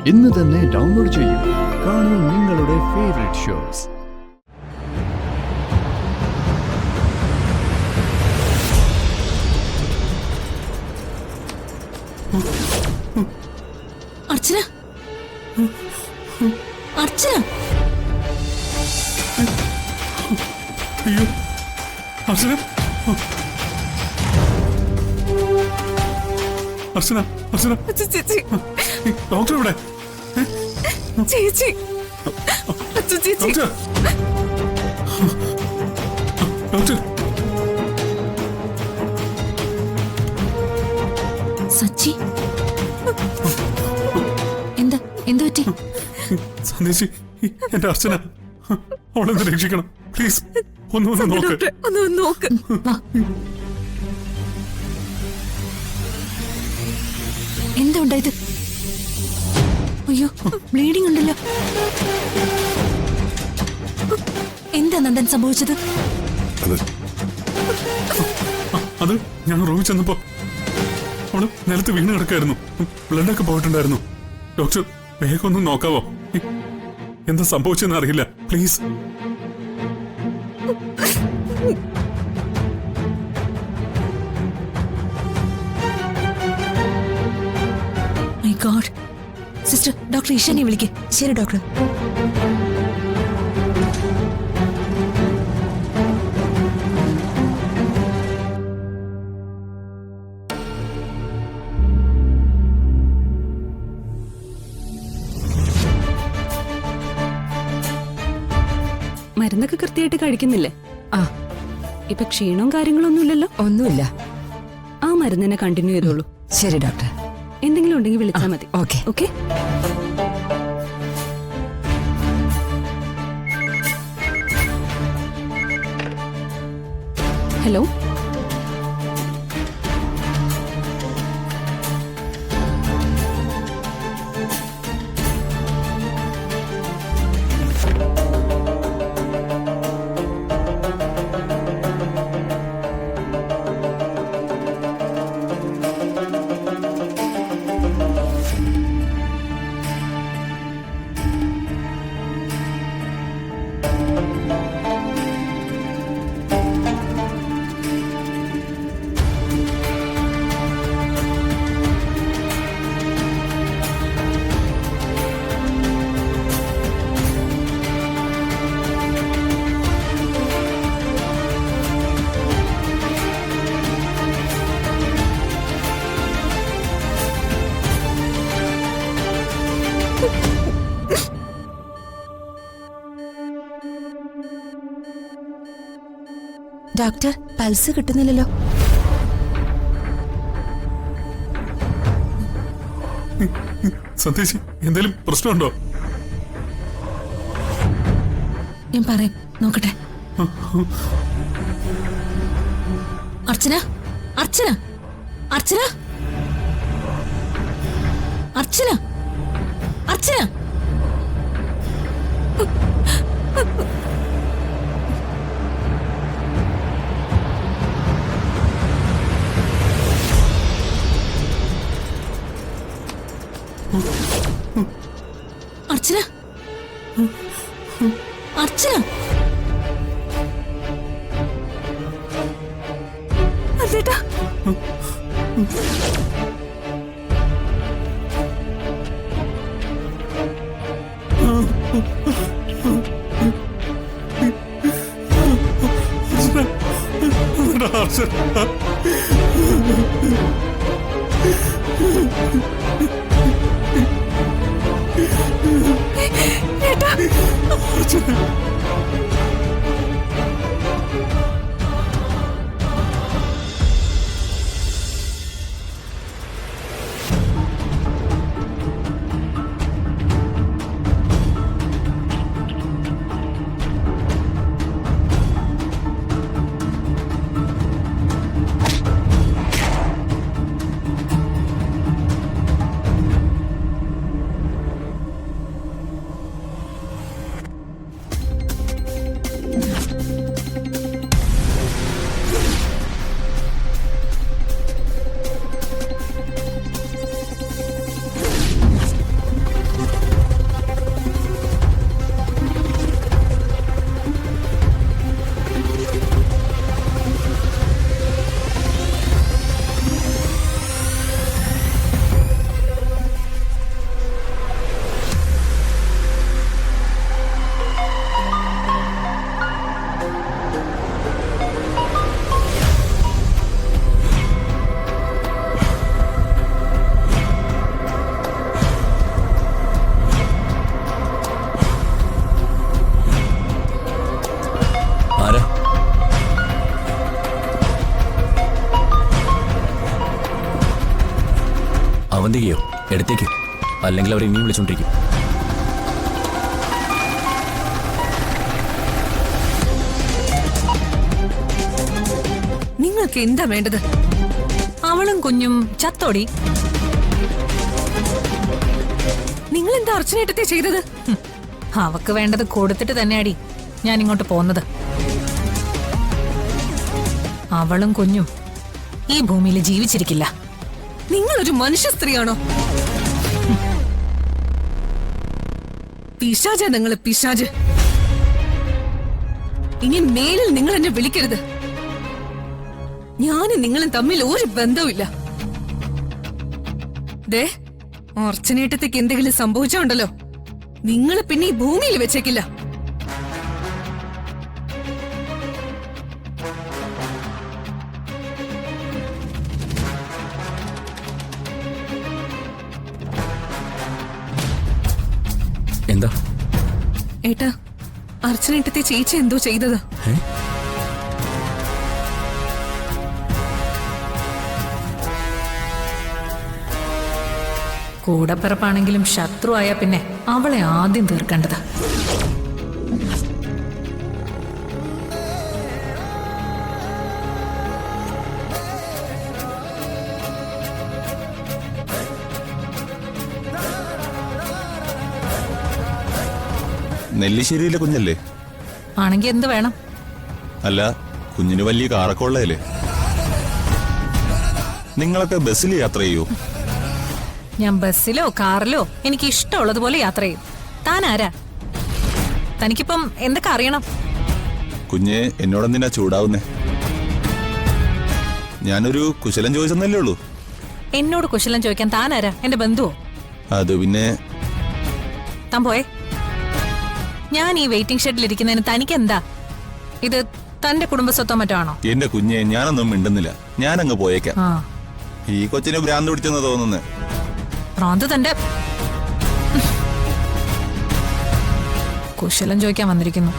ഇന്ന് തന്നെ ഡൗൺലോഡ് ചെയ്യൂ. കാണൂ നിങ്ങളുടെ ഫേവറേറ്റ് ഷോസ്. അർച്ചന, അർച്ചന, അയ്യോ അർച്ചന, അർച്ചന, അർച്ചന, ചേച്ചി, ഡോക്ടർ ഇവിടെ. ചേച്ചി, ചേച്ചി, ഡോക്ടർ, ഡോക്ടർ, സച്ചി, എന്താ എന്തു പറ്റി? സന്ദേശി, എന്റെ അർച്ചന, അവളെന്ന് രക്ഷിക്കണം പ്ലീസ്. ഒന്ന് നോക്ക്. ഒന്ന് നോക്ക്. വാ. എന്താ ഉണ്ടായത്? അയ്യോ, ബ്ലീഡിംഗ് ഉണ്ടല്ലോ. എന്താ നന്ദൻ സംഭവിച്ചത്? അത് ഞാൻ റൂമിൽ ചെന്നപ്പോ അവള് നിലത്ത് വീണ് കിടക്കായിരുന്നു. ബ്ലഡൊക്കെ പോയിട്ടുണ്ടായിരുന്നു. ഡോക്ടർ, വേഗം ഒന്ന് നോക്കാവോ? എന്താ സംഭവിച്ചെന്ന് അറിയില്ല, please. My god. Sister, doctor ഈശാനെ വിളിക്ക്. ശരി ഡോക്ടർ. മരുന്നൊക്കെ കൃത്യമായിട്ട് കഴിക്കുന്നില്ലേ? ആ, ഇപ്പൊ ക്ഷീണവും കാര്യങ്ങളൊന്നും ഇല്ലല്ലോ? ഒന്നുമില്ല. ആ മരുന്ന് തന്നെ കണ്ടിന്യൂ ചെയ്തോളൂ. ശരി ഡോക്ടർ. എന്തെങ്കിലും ഉണ്ടെങ്കിൽ വിളിച്ചാൽ മതി. Okay. Okay. Hello, doctor, pulse കിട്ടുന്നില്ലല്ലോ. സന്ദേശി, എന്തെങ്കിലും പ്രശ്നമുണ്ടോ? ഞാൻ പറയാം, നോക്കട്ടെ. അർച്ചന, അർച്ചന, അർച്ചന, അർച്ചന, അർച്ചന. അർച്ചന, അർച്ചന, അതേട്ടാ. അർച്ചന, ഏട്ടാ, അർച്ചന. നിർബന്ധിക്കുകയോ എടുത്തേക്ക്, അല്ലെങ്കിൽ അവർ ഇനിയും വിളിച്ചോണ്ടിരിക്കും. നിങ്ങൾക്ക് എന്താ വേണ്ടത്? അവളും കുഞ്ഞും ചത്തോടി. നിങ്ങൾ എന്താ അർച്ചനേട്ടത്തെ ചെയ്തത്? അവക്ക് വേണ്ടത് കൊടുത്തിട്ട് തന്നെയാടി ഞാൻ ഇങ്ങോട്ട് പോന്നത്. അവളും കുഞ്ഞും ഈ ഭൂമിയിൽ ജീവിച്ചിരിക്കില്ല. നിങ്ങളൊരു മനുഷ്യ സ്ത്രീയാണോ? പിശാച നിങ്ങൾ, പിശാച്. ഇനി മേലിൽ നിങ്ങൾ എന്നെ വിളിക്കരുത്. ഞാനും നിങ്ങളും തമ്മിൽ ഒരു ബന്ധവുമില്ല. ദേ, അർച്ചനേട്ടത്തേക്ക് എന്തെങ്കിലും സംഭവിച്ചോണ്ടല്ലോ, നിങ്ങൾ പിന്നെ ഈ ഭൂമിയിൽ വെച്ചേക്കില്ല. എന്താ ഏട്ടാ, അർച്ചനേട്ടത്തെ ചേച്ചി എന്തോ ചെയ്തത്. കൂടപ്പിറപ്പാണെങ്കിലും ശത്രു ആയ പിന്നെ അവളെ ആദ്യം തീർക്കേണ്ടത്. നെല്ലിശ്ശേരിയിലെ കുഞ്ഞല്ലേ? ആണെങ്കി എന്ത് വേണം? അല്ല, കുഞ്ഞിന് വലിയ കാറൊക്കെ ഉള്ളതല്ലേ? നിങ്ങളൊക്കെ ബസ്സിൽ യാത്ര ചെയ്യൂ? ഞാൻ ബസ്സിലോ കാറിലോ എനിക്ക് ഇഷ്ടമുള്ളതുപോലെ യാത്ര ചെയ്യും. താൻ ആരാ? തനിക്കിപ്പം എന്തൊക്കെ അറിയണം? കുഞ്ഞ് എന്നോടെന്തിനാ ചൂടാവുന്നേ? ഞാനൊരു കുശലം ചോദിച്ചെന്നല്ലേ ഉള്ളൂ. എന്നോട് കുശലം ചോദിക്കാൻ താൻ ആരാ? എന്റെ ബന്ധുവോ? അത് പിന്നെ താൻ പോയെ. ഞാൻ ഈ വെയിറ്റിംഗ് ഷെഡിൽ ഇരിക്കുന്നതിന് തനിക്ക് എന്താ? ഇത് തന്റെ കുടുംബസ്വത്തോ മറ്റോ ആണോ? എന്റെ കുഞ്ഞെ, ഞാനൊന്നും മിണ്ടുന്നില്ല. ഞാനങ്ങ് പോയേക്കാം. ആ, ഈ കൊച്ചിന് ഭ്രാന്ത് പിടിച്ചെന്ന് തോന്നുന്നേ. ഭ്രാന്ത് തന്റെ. കുശലം ചോദിക്കാൻ വന്നിരിക്കുന്നു.